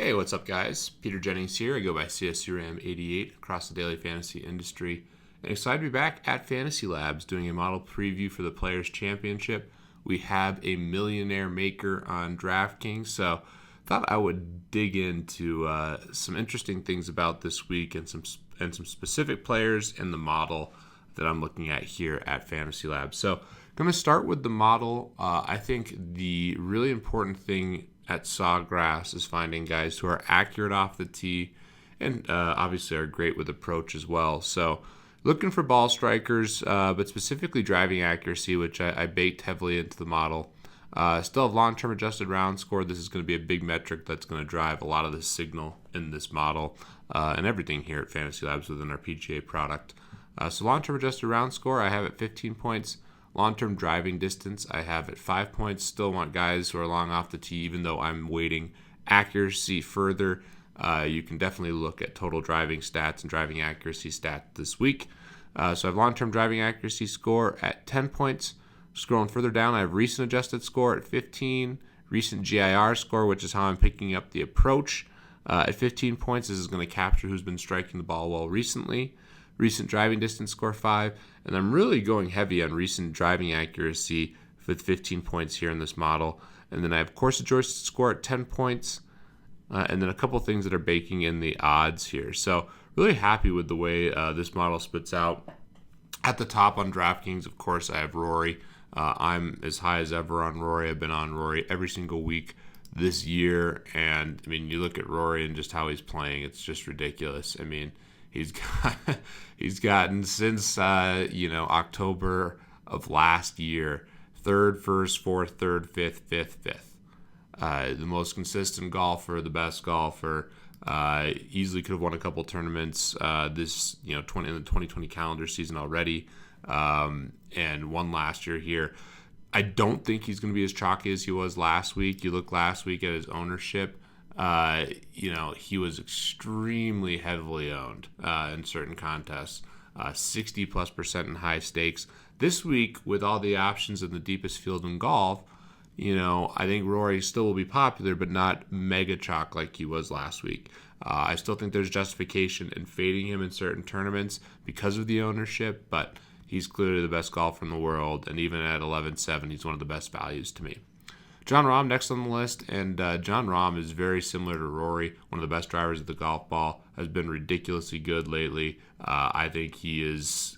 Hey, what's up, guys? Peter Jennings here. I go by CSURAM88 across the daily fantasy industry. And excited to be back at FantasyLabs doing a model preview for the Players' Championship. We have a millionaire maker on DraftKings, so thought I would dig into some interesting things about this week and some specific players in the model that I'm looking at here at FantasyLabs. So, going to start with the model. I think the really important thing at Sawgrass is finding guys who are accurate off the tee and obviously are great with approach as well. So looking for ball strikers, but specifically driving accuracy, which I baked heavily into the model. Still have long-term adjusted round score. This is going to be a big metric that's going to drive a lot of the signal in this model and everything here at FantasyLabs within our PGA product. So long-term adjusted round score, I have at 15 points. Long-term driving distance, I have at 5 points. Still want guys who are long off the tee, even though I'm weighting accuracy further. You can definitely look at total driving stats and driving accuracy stats this week. So I have long-term driving accuracy score at 10 points. Scrolling further down, I have recent adjusted score at 15. Recent GIR score, which is how I'm picking up the approach, at 15 points. This is going to capture who's been striking the ball well recently. Recent driving distance score 5, and I'm really going heavy on recent driving accuracy with 15 points here in this model. And then I have course adjusted score at 10 points, and then a couple things that are baking in the odds here. So really happy with the way this model spits out. At the top on DraftKings, of course, I have Rory. I'm as high as ever on Rory. I've been on Rory every single week this year, and I mean, you look at Rory and just how he's playing, it's just ridiculous. I mean, he's gotten since October of last year, third, first, fourth, third, fifth, fifth, fifth. The most consistent golfer, the best golfer. Easily could have won a couple tournaments in the 2020 calendar season already, and won last year here. I don't think he's going to be as chalky as he was last week. You look last week at his ownership. He was extremely heavily owned in certain contests, 60+% in high stakes. This week, with all the options in the deepest field in golf, I think Rory still will be popular, but not mega chalk like he was last week. I still think there's justification in fading him in certain tournaments because of the ownership, but he's clearly the best golfer in the world, and even at 11.7, he's one of the best values to me. Jon Rahm next on the list, and Jon Rahm is very similar to Rory, one of the best drivers of the golf ball, has been ridiculously good lately. I think he is,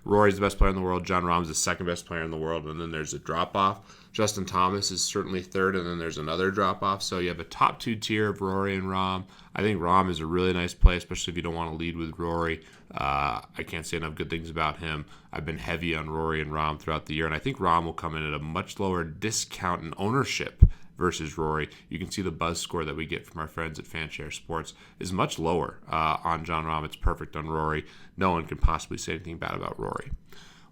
Rory's the best player in the world, Jon Rahm's the second best player in the world, and then there's a drop-off. Justin Thomas is certainly third, and then there's another drop-off. So you have a top two tier of Rory and Rahm. I think Rahm is a really nice play, especially if you don't want to lead with Rory. I can't say enough good things about him. I've been heavy on Rory and Rahm throughout the year, and I think Rahm will come in at a much lower discount in ownership versus Rory. You can see the buzz score that we get from our friends at Fanshare Sports is much lower on Jon Rahm. It's perfect on Rory. No one can possibly say anything bad about Rory.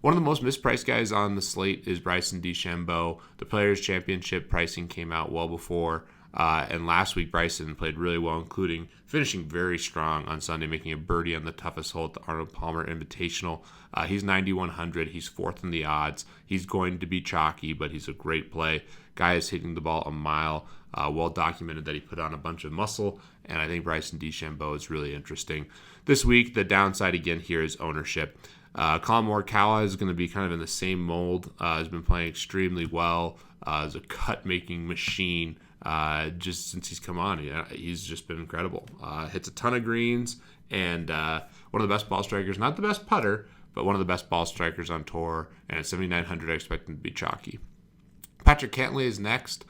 One of the most mispriced guys on the slate is Bryson DeChambeau. The Players' Championship pricing came out well before, and last week Bryson played really well, including finishing very strong on Sunday, making a birdie on the toughest hole at the Arnold Palmer Invitational. He's 9,100. He's fourth in the odds. He's going to be chalky, but he's a great play. Guy is hitting the ball a mile. Well documented that he put on a bunch of muscle, and I think Bryson DeChambeau is really interesting. This week, the downside again here is ownership. Collin Morikawa is going to be kind of in the same mold. Has been playing extremely well as a cut-making machine just since he's come on. He's just been incredible. Hits a ton of greens, and one of the best ball strikers. Not the best putter, but one of the best ball strikers on tour. And at 7,900, I expect him to be chalky. Patrick Kentley is next.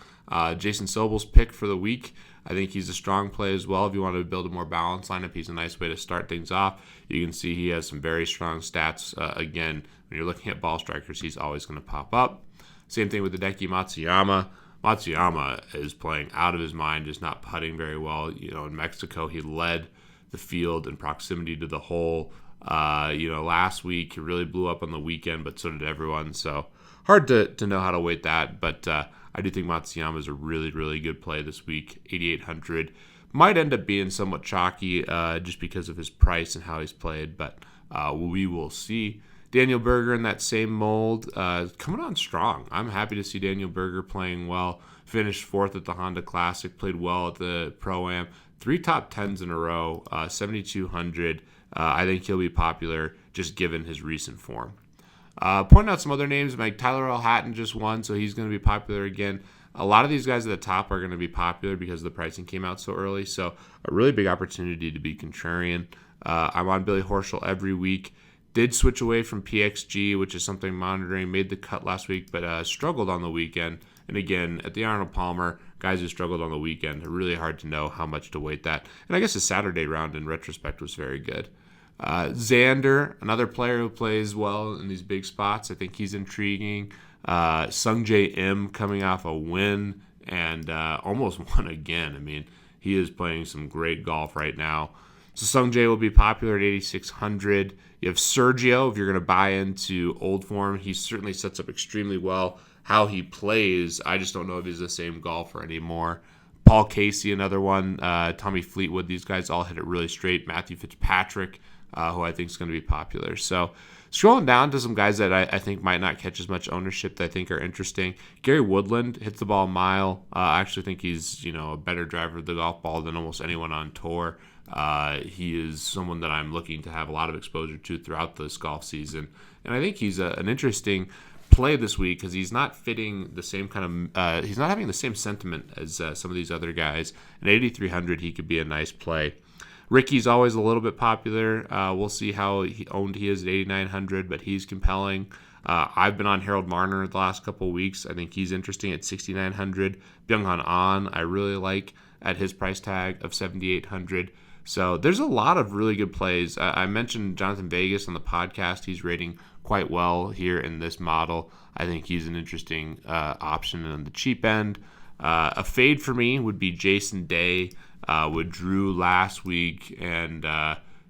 Jason Sobel's pick for the week. I think he's a strong play as well. If you want to build a more balanced lineup, he's a nice way to start things off. You can see he has some very strong stats. Again, when you're looking at ball strikers, he's always going to pop up. Same thing with Hideki Matsuyama. Matsuyama is playing out of his mind, just not putting very well. In Mexico, he led the field in proximity to the hole. Last week, he really blew up on the weekend, but so did everyone. So hard to know how to weight that, but I do think Matsuyama is a really, really good play this week. 8,800 might end up being somewhat chalky just because of his price and how he's played, but we will see. Daniel Berger in that same mold, coming on strong. I'm happy to see Daniel Berger playing well. finished fourth at the Honda Classic, played well at the Pro-Am. 3 top 10s in a row, 7,200. I think he'll be popular just given his recent form. Pointing out some other names, like Tyler L. Hatton just won, so he's going to be popular again. A lot of these guys at the top are going to be popular because the pricing came out so early, so a really big opportunity to be contrarian. I'm on Billy Horschel every week. Did switch away from PXG, which is something I'm monitoring. Made the cut last week, but struggled on the weekend. And again, at the Arnold Palmer, guys who struggled on the weekend, really hard to know how much to weight that. And I guess the Saturday round in retrospect was very good. Xander, another player who plays well in these big spots. I think he's intriguing. Sung J M coming off a win and almost won again. I mean, he is playing some great golf right now. So Sung J will be popular at 8,600. You have Sergio, if you're going to buy into old form. He certainly sets up extremely well. How he plays, I just don't know if he's the same golfer anymore. Paul Casey, another one. Tommy Fleetwood, these guys all hit it really straight. Matthew Fitzpatrick, who I think is going to be popular. So scrolling down to some guys that I think might not catch as much ownership that I think are interesting. Gary Woodland hits the ball a mile. I actually think he's a better driver of the golf ball than almost anyone on tour. He is someone that I'm looking to have a lot of exposure to throughout this golf season. And I think he's an interesting play this week because he's not fitting the same kind of he's not having the same sentiment as some of these other guys. At 8,300, he could be a nice play. Ricky's always a little bit popular. We'll see how owned he is at 8,900, but he's compelling. I've been on Harold Marner the last couple of weeks. I think he's interesting at 6,900. Byung-Han An, I really like at his price tag of 7,800. So there's a lot of really good plays. I mentioned Jonathan Vegas on the podcast. He's rating quite well here in this model. I think he's an interesting option on the cheap end. A fade for me would be Jason Day. Withdrew last week and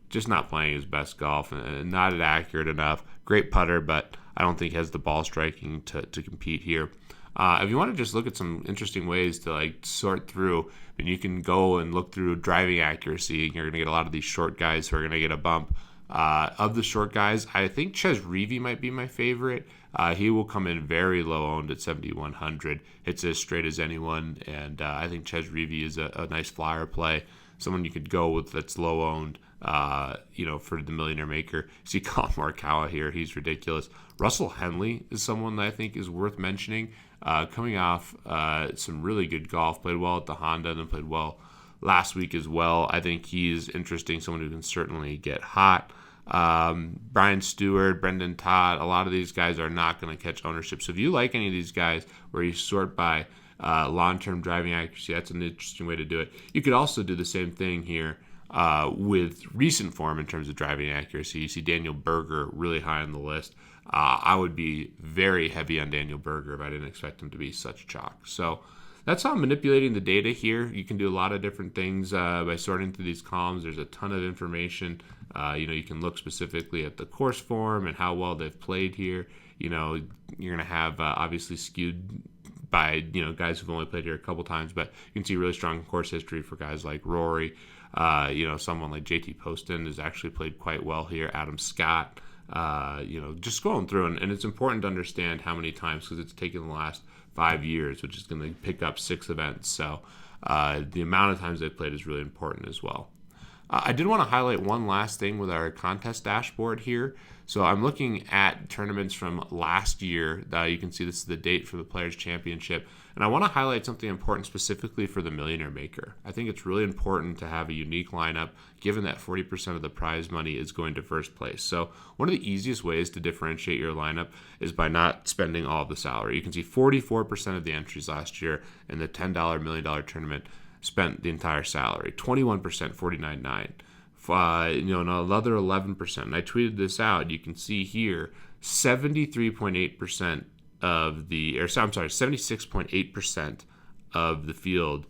just not playing his best golf and not accurate enough. Great putter, but I don't think he has the ball striking to compete here. If you want to just look at some interesting ways to sort through, I mean, you can go and look through driving accuracy. You're going to get a lot of these short guys who are going to get a bump. Of the short guys, I think Ches Reavie might be my favorite. He will come in very low owned at 7,100. It's as straight as anyone, and I think Ches Reavie is a nice flyer play. Someone you could go with that's low owned. For the Millionaire Maker. See Colin Morikawa here. He's ridiculous. Russell Henley is someone that I think is worth mentioning. Coming off some really good golf. Played well at the Honda and then played well last week as well. I think he's interesting. Someone who can certainly get hot. Brian Stewart, Brendan Todd, a lot of these guys are not going to catch ownership. So if you like any of these guys where you sort by long-term driving accuracy, that's an interesting way to do it. You could also do the same thing here with recent form in terms of driving accuracy. You see Daniel Berger really high on the list. I would be very heavy on Daniel Berger if I didn't expect him to be such chalk. So that's how I'm manipulating the data here. You can do a lot of different things by sorting through these columns. There's a ton of information. You can look specifically at the course form and how well they've played here. You're going to have obviously skewed by guys who've only played here a couple times, but you can see really strong course history for guys like Rory. Someone like JT Poston has actually played quite well here. Adam Scott. Just going through, and it's important to understand how many times because it's taken the last 5 years, which is going to pick up 6 events. So the amount of times they've played is really important as well. I did want to highlight one last thing with our contest dashboard here. So I'm looking at tournaments from last year. You can see this is the date for the Players' Championship. And I want to highlight something important specifically for the Millionaire Maker. I think it's really important to have a unique lineup given that 40% of the prize money is going to first place. So one of the easiest ways to differentiate your lineup is by not spending all of the salary. You can see 44% of the entries last year in the $10 $1 million tournament spent the entire salary. 21%, $49,900. Another 11%. And I tweeted this out. You can see here, 73.8% of the, 76.8% of the field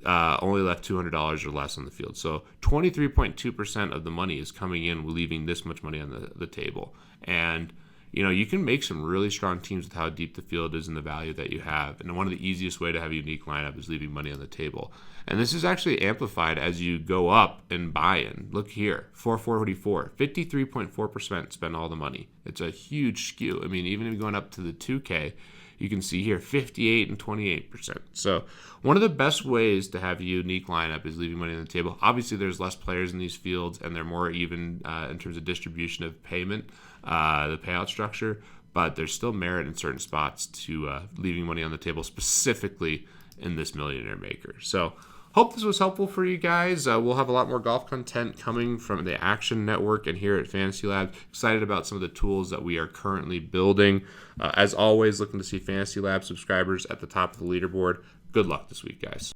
only left $200 or less on the field. So 23.2% of the money is coming in, leaving this much money on the table. And you can make some really strong teams with how deep the field is and the value that you have. And one of the easiest way to have a unique lineup is leaving money on the table. And this is actually amplified as you go up and buy in. Look here, 444, 53.4% spend all the money. It's a huge skew. I mean, even if you're going up to the 2K, you can see here 58 and 28%. So one of the best ways to have a unique lineup is leaving money on the table. Obviously, there's less players in these fields, and they're more even in terms of distribution of payment, the payout structure, but there's still merit in certain spots to leaving money on the table, specifically in this Millionaire Maker. So hope this was helpful for you guys. We'll have a lot more golf content coming from the Action Network and here at Fantasy Labs. Excited about some of the tools that we are currently building. As always, looking to see Fantasy Labs subscribers at the top of the leaderboard. Good luck this week, guys.